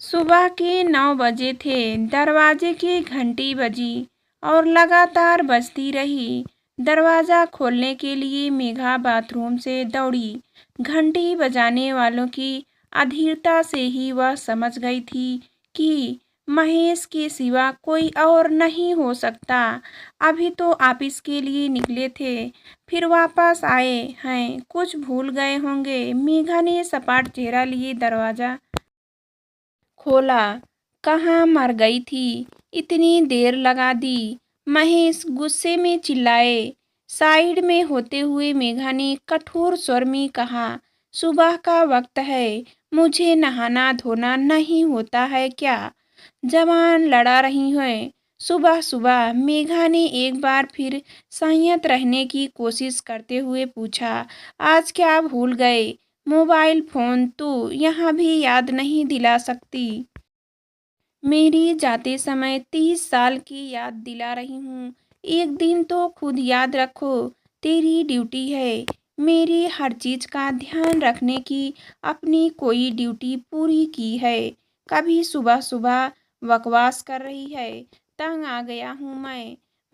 सुबह के 9 बजे थे। दरवाजे की घंटी बजी और लगातार बजती रही। दरवाज़ा खोलने के लिए मेघा बाथरूम से दौड़ी। घंटी बजाने वालों की अधीरता से ही वह समझ गई थी कि महेश के सिवा कोई और नहीं हो सकता। अभी तो ऑफिस के लिए निकले थे, फिर वापस आए हैं, कुछ भूल गए होंगे। मेघा ने सपाट चेहरा लिए दरवाज़ा खोला। कहाँ मर गई थी, इतनी देर लगा दी। महेश गुस्से में चिल्लाए। साइड में होते हुए मेघा ने कठोर स्वर में कहा, सुबह का वक्त है, मुझे नहाना धोना नहीं होता है क्या? जवान लड़ा रही है। सुबह सुबह मेघा ने एक बार फिर संयत रहने की कोशिश करते हुए पूछा, आज क्या भूल गए? मोबाइल फोन तो यहाँ भी याद नहीं दिला सकती? मेरी जाते समय 30 साल की याद दिला रही हूँ। एक दिन तो खुद याद रखो, तेरी ड्यूटी है मेरी हर चीज का ध्यान रखने की। अपनी कोई ड्यूटी पूरी की है? कभी सुबह सुबह बकवास कर रही है। तंग आ गया हूँ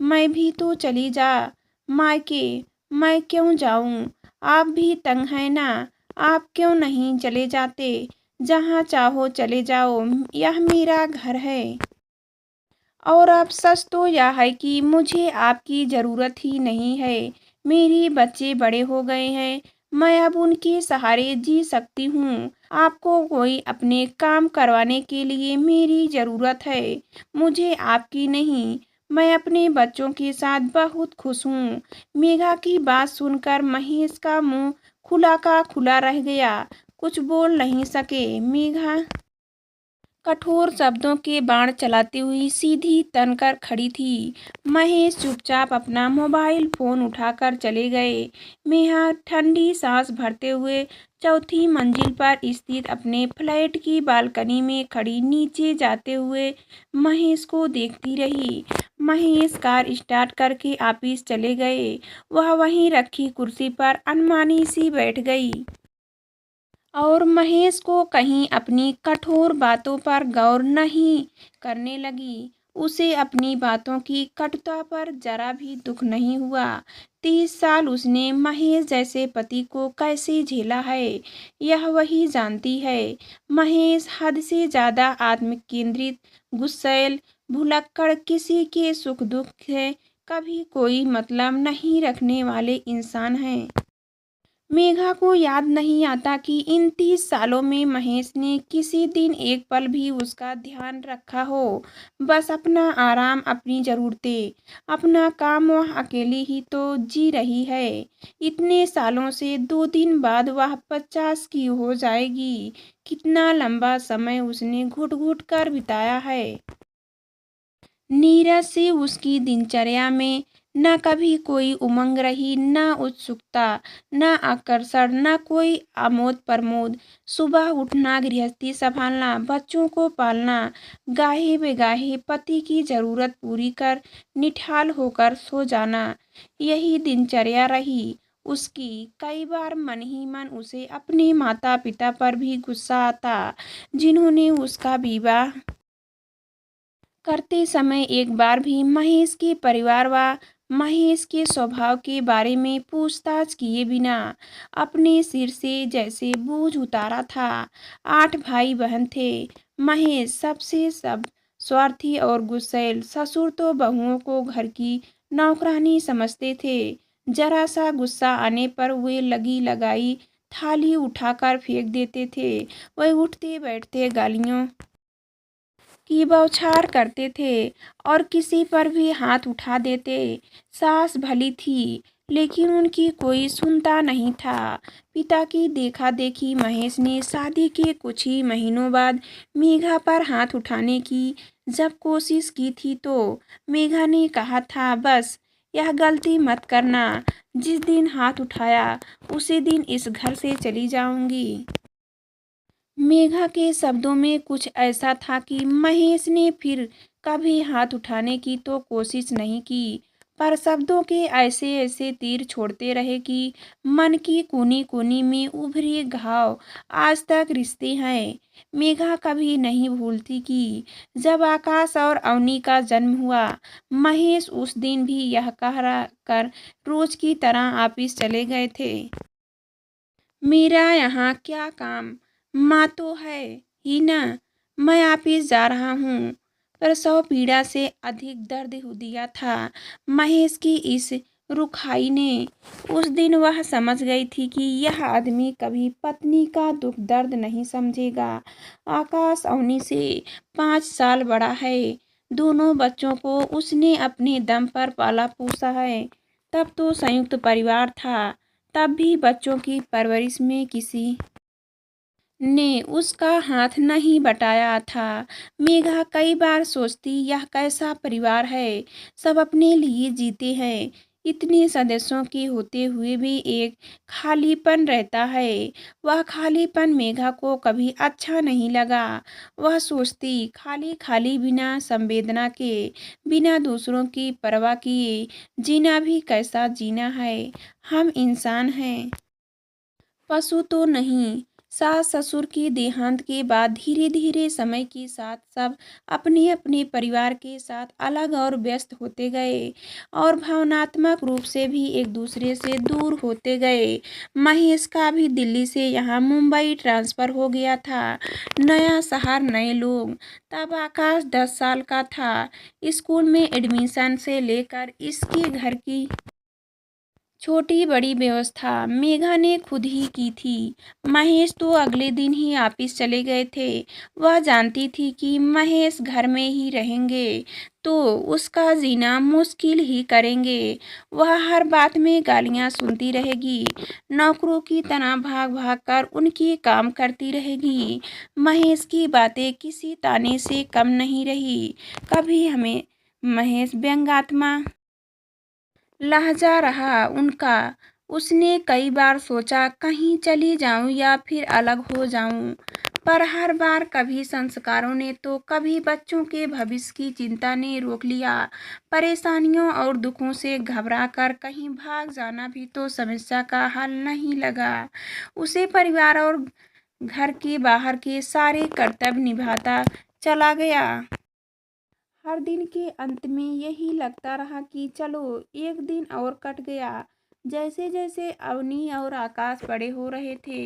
मैं भी तो चली जा मायके। मैं क्यों जाऊँ? आप भी तंग हैं ना? आप क्यों नहीं चले जाते? जहाँ चाहो चले जाओ, यह मेरा घर है। और अब सच तो यह है कि मुझे आपकी ज़रूरत ही नहीं है। मेरे बच्चे बड़े हो गए हैं, मैं अब उनके सहारे जी सकती हूँ। आपको कोई अपने काम करवाने के लिए मेरी ज़रूरत है, मुझे आपकी नहीं। मैं अपने बच्चों के साथ बहुत खुश हूँ। मेघा की बात सुनकर महेश का मुंह खुला का खुला रह गया, कुछ बोल नहीं सके। मेघा कठोर शब्दों के बाण चलाती हुई सीधी तनकर खड़ी थी। महेश चुपचाप अपना मोबाइल फोन उठाकर चले गए। मेहा ठंडी सांस भरते हुए चौथी मंजिल पर स्थित अपने फ्लैट की बालकनी में खड़ी नीचे जाते हुए महेश को देखती रही। महेश कार स्टार्ट करके ऑफिस चले गए। वह वहीं रखी कुर्सी पर अनमानी सी बैठ गई और महेश को कहीं अपनी कठोर बातों पर गौर नहीं करने लगी। उसे अपनी बातों की कटुता पर जरा भी दुख नहीं हुआ। 30 साल उसने महेश जैसे पति को कैसे झेला है, यह वही जानती है। महेश हद से ज्यादा आत्मकेंद्रित, गुस्सैल, भुलक्कड़, किसी के सुख दुख से कभी कोई मतलब नहीं रखने वाले इंसान हैं। मेघा को याद नहीं आता कि इन 30 सालों में महेश ने किसी दिन एक पल भी उसका ध्यान रखा हो। बस अपना आराम, अपनी ज़रूरतें, अपना काम, वह अकेली ही तो जी रही है। इतने सालों से 2 दिन बाद वह 50 की हो जाएगी। कितना लंबा समय उसने घुट घुट कर बिताया है। नीरज से उसकी दिनचर्या में न कभी कोई उमंग रही, न उत्सुकता, न आकर्षण, न कोई आमोद प्रमोद। सुबह उठना, गृहस्थी संभालना, बच्चों को पालना, गाहे बेगाहे पति की जरूरत पूरी कर निठाल होकर सो जाना, यही दिनचर्या रही उसकी। कई बार मन ही मन उसे अपने माता पिता पर भी गुस्सा आता, जिन्होंने उसका विवाह करते समय एक बार भी महेश के परिवार व महेश के स्वभाव के बारे में पूछताछ किए बिना अपने सिर से जैसे बोझ उतारा था। 8 भाई बहन थे। महेश सबसे सब स्वार्थी और गुस्सैल। ससुर तो बहुओं को घर की नौकरानी समझते थे। जरा सा गुस्सा आने पर वे लगी लगाई थाली उठाकर फेंक देते थे। वे उठते बैठते गालियों की बौछार करते थे और किसी पर भी हाथ उठा देते। सास भली थी, लेकिन उनकी कोई सुनता नहीं था। पिता की देखा देखी महेश ने शादी के कुछ ही महीनों बाद मेघा पर हाथ उठाने की जब कोशिश की थी तो मेघा ने कहा था, बस यह गलती मत करना। जिस दिन हाथ उठाया उसी दिन इस घर से चली जाऊंगी। मेघा के शब्दों में कुछ ऐसा था कि महेश ने फिर कभी हाथ उठाने की तो कोशिश नहीं की। पर शब्दों के ऐसे ऐसे तीर छोड़ते रहे कि मन की कोनी कोनी में उभरे घाव आज तक रिश्ते हैं। मेघा कभी नहीं भूलती कि जब आकाश और अवनी का जन्म हुआ, महेश उस दिन भी यह कह कर रोज की तरह ऑफिस चले गए थे। मेरा यहाँ क्या काम, माँ तो है ही ना, मैं ऑफिस जा रहा हूँ। प्रसव पीड़ा से अधिक दर्द हो दिया था महेश की इस रुखाई ने। उस दिन वह समझ गई थी कि यह आदमी कभी पत्नी का दुख दर्द नहीं समझेगा। आकाश अवनी से 5 साल बड़ा है। दोनों बच्चों को उसने अपने दम पर पाला पोसा है। तब तो संयुक्त परिवार था, तब भी बच्चों की परवरिश में किसी ने उसका हाथ नहीं बटाया था। मेघा कई बार सोचती यह कैसा परिवार है, सब अपने लिए जीते हैं। इतने सदस्यों के होते हुए भी एक खालीपन रहता है। वह खालीपन मेघा को कभी अच्छा नहीं लगा। वह सोचती खाली खाली बिना संवेदना के, बिना दूसरों की परवाह किए जीना भी कैसा जीना है। हम इंसान हैं, पशु तो नहीं। सास ससुर के देहांत के बाद धीरे धीरे समय के साथ सब अपने अपने परिवार के साथ अलग और व्यस्त होते गए और भावनात्मक रूप से भी एक दूसरे से दूर होते गए। महेश का भी दिल्ली से यहाँ मुंबई ट्रांसफर हो गया था। नया शहर, नए लोग। तब आकाश 10 साल का था। स्कूल में एडमिशन से लेकर इसके घर की छोटी बड़ी व्यवस्था मेघा ने खुद ही की थी। महेश तो अगले दिन ही ऑफिस चले गए थे। वह जानती थी कि महेश घर में ही रहेंगे तो उसका जीना मुश्किल ही करेंगे। वह हर बात में गालियां सुनती रहेगी, नौकरों की तरह भाग भाग कर उनकी काम करती रहेगी। महेश की बातें किसी ताने से कम नहीं रही। कभी हमें महेश व्यंग्यात्मा लहजा रहा उनका। उसने कई बार सोचा कहीं चली जाऊं या फिर अलग हो जाऊं, पर हर बार कभी संस्कारों ने तो कभी बच्चों के भविष्य की चिंता ने रोक लिया। परेशानियों और दुखों से घबरा कर कहीं भाग जाना भी तो समस्या का हल नहीं लगा। उसे परिवार और घर के बाहर के सारे कर्तव्य निभाता चला गया। हर दिन के अंत में यही लगता रहा कि चलो एक दिन और कट गया। जैसे जैसे अवनी और आकाश बड़े हो रहे थे,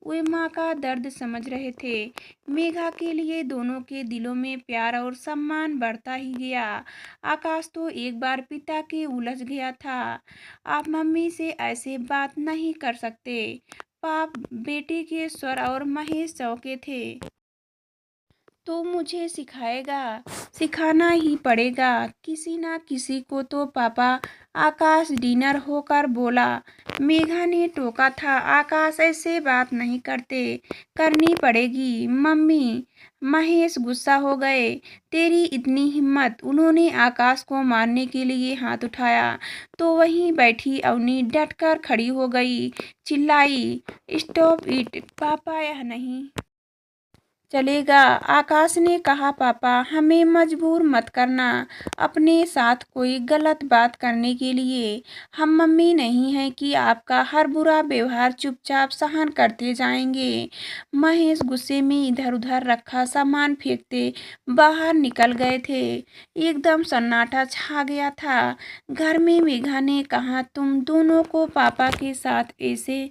वे माँ का दर्द समझ रहे थे। मेघा के लिए दोनों के दिलों में प्यार और सम्मान बढ़ता ही गया। आकाश तो एक बार पिता के उलझ गया था। आप मम्मी से ऐसे बात नहीं कर सकते, पाप बेटे के स्वर और महेश चौके थे। तो मुझे सिखाएगा, सिखाना ही पड़ेगा किसी ना किसी को तो पापा। आकाश डिनर होकर बोला। मेघा ने टोका था, आकाश ऐसे बात नहीं करते, करनी पड़ेगी मम्मी। महेश गुस्सा हो गए, तेरी इतनी हिम्मत। उन्होंने आकाश को मारने के लिए हाथ उठाया तो वहीं बैठी अवनी डटकर खड़ी हो गई, चिल्लाई, स्टॉप इट पापा, यह नहीं चलेगा। आकाश ने कहा, पापा हमें मजबूर मत करना अपने साथ कोई गलत बात करने के लिए। हम मम्मी नहीं हैं कि आपका हर बुरा व्यवहार चुपचाप सहन करते जाएंगे। महेश गुस्से में इधर उधर रखा सामान फेंकते बाहर निकल गए थे। एकदम सन्नाटा छा गया था घर में। मेघा ने कहा, तुम दोनों को पापा के साथ ऐसे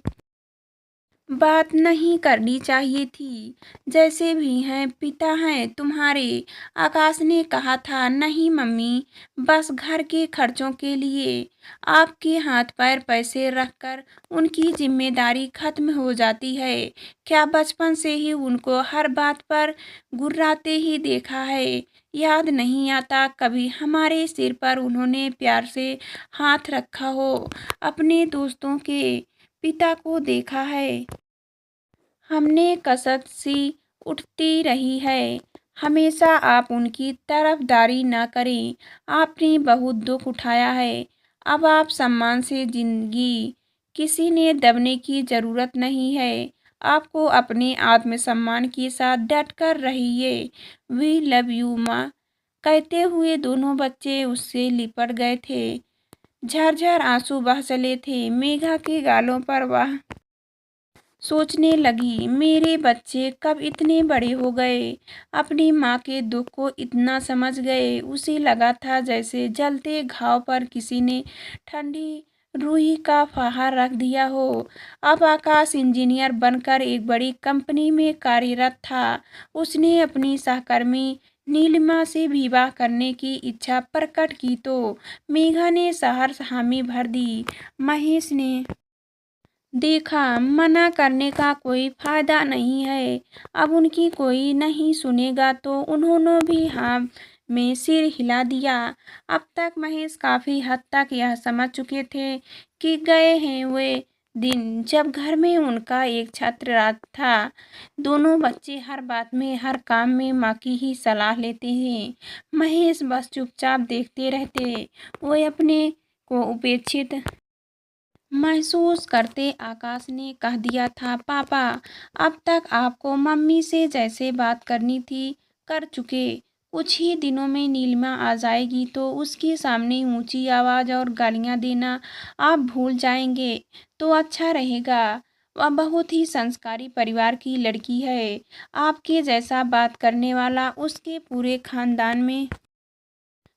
बात नहीं करनी चाहिए थी, जैसे भी हैं पिता हैं तुम्हारे। आकाश ने कहा था, नहीं मम्मी, बस घर के खर्चों के लिए आपके हाथ पैर पैसे रखकर उनकी जिम्मेदारी खत्म हो जाती है। क्या बचपन से ही उनको हर बात पर गुर्राते ही देखा है? याद नहीं आता कभी हमारे सिर पर उन्होंने प्यार से हाथ रखा हो? अपने दोस्तों के पिता को देखा है हमने कसक सी उठती रही है। हमेशा आप उनकी तरफदारी न करें। आपने बहुत दुख उठाया है। अब आप सम्मान से जिंदगी, किसी ने दबने की जरूरत नहीं है। आपको अपने आत्मसम्मान के साथ डट कर रहिए। वी लव यू माँ, कहते हुए दोनों बच्चे उससे लिपट गए थे। झरझर आंसू बह चले थे मेघा के गालों पर। वह सोचने लगी, मेरे बच्चे कब इतने बड़े हो गए, अपनी माँ के दुख को इतना समझ गए। उसे लगा था जैसे जलते घाव पर किसी ने ठंडी रुई का फाहा रख दिया हो। अब आकाश इंजीनियर बनकर एक बड़ी कंपनी में कार्यरत था। उसने अपनी सहकर्मी नीलिमा से विवाह करने की इच्छा प्रकट की तो मेघा ने सहर्ष हामी भर दी। महेश ने देखा मना करने का कोई फायदा नहीं है, अब उनकी कोई नहीं सुनेगा तो उन्होंने भी हाँ में सिर हिला दिया। अब तक महेश काफी हद तक यह समझ चुके थे कि गए हैं वे दिन जब घर में उनका एक छत्र राज था। दोनों बच्चे हर बात में हर काम में माँ की ही सलाह लेते हैं। महेश बस चुपचाप देखते रहते। वे अपने को उपेक्षित महसूस करते। आकाश ने कह दिया था, पापा अब तक आपको मम्मी से जैसे बात करनी थी कर चुके। कुछ ही दिनों में नीलिमा आ जाएगी तो उसके सामने ऊंची आवाज़ और गालियां देना आप भूल जाएंगे तो अच्छा रहेगा। वह बहुत ही संस्कारी परिवार की लड़की है। आपके जैसा बात करने वाला उसके पूरे खानदान में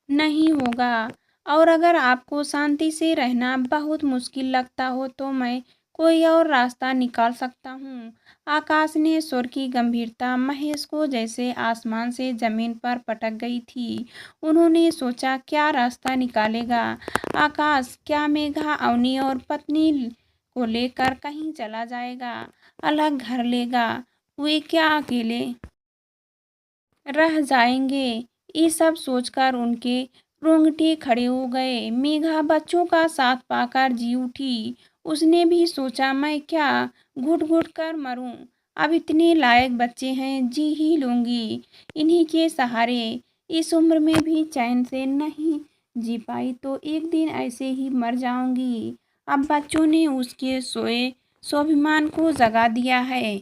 नहीं होगा। और अगर आपको शांति से रहना बहुत मुश्किल लगता हो तो मैं कोई और रास्ता निकाल सकता हूँ। आकाश ने स्वर की गंभीरता महेश को जैसे आसमान से जमीन पर पटक गई थी। उन्होंने सोचा, क्या रास्ता निकालेगा आकाश? क्या मेघा अवनी और पत्नी को लेकर कहीं चला जाएगा, अलग घर लेगा? वे क्या अकेले रह जाएंगे? ये सब सोचकर उनके रोंगटे खड़े हो गए। मेघा बच्चों का साथ पाकर जी उठी। उसने भी सोचा, मैं क्या घुट घुट कर मरूं? अब इतने लायक बच्चे हैं, जी ही लूंगी इन्हीं के सहारे। इस उम्र में भी चैन से नहीं जी पाई तो एक दिन ऐसे ही मर जाऊंगी। अब बच्चों ने उसके सोए स्वाभिमान को जगा दिया है।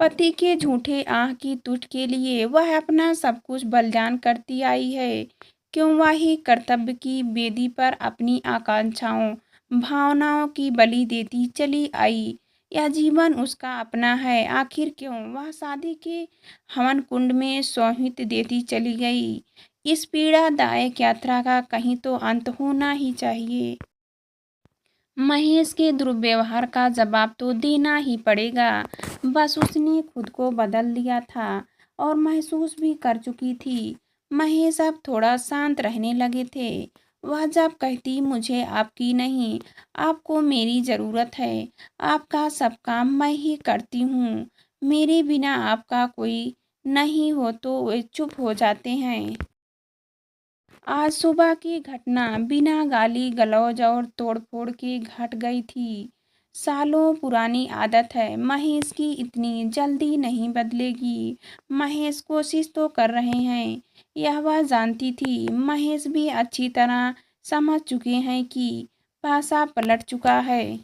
पति के झूठे आह की तुष्ट के लिए वह अपना सब कुछ बलिदान करती आई है। क्यों वही कर्तव्य की बेदी पर अपनी आकांक्षाओं भावनाओं की बलि देती चली आई? यह जीवन उसका अपना है, आखिर क्यों वह शादी के हवन कुंड में सौहित देती चली गई? इस पीड़ादायक यात्रा का कहीं तो अंत होना ही चाहिए। महेश के दुर्व्यवहार का जवाब तो देना ही पड़ेगा। बस उसने खुद को बदल लिया था और महसूस भी कर चुकी थी। महेश अब थोड़ा शांत रहने लगे थे। वह जब कहती, मुझे आपकी नहीं आपको मेरी ज़रूरत है, आपका सब काम मैं ही करती हूँ, मेरे बिना आपका कोई नहीं हो, तो वे चुप हो जाते हैं। आज सुबह की घटना बिना गाली गलौज और तोड़फोड़ के घट गई थी। सालों पुरानी आदत है, महेश की इतनी जल्दी नहीं बदलेगी। महेश कोशिश तो कर रहे हैं, यह वह जानती थी। महेश भी अच्छी तरह समझ चुके हैं कि पासा पलट चुका है।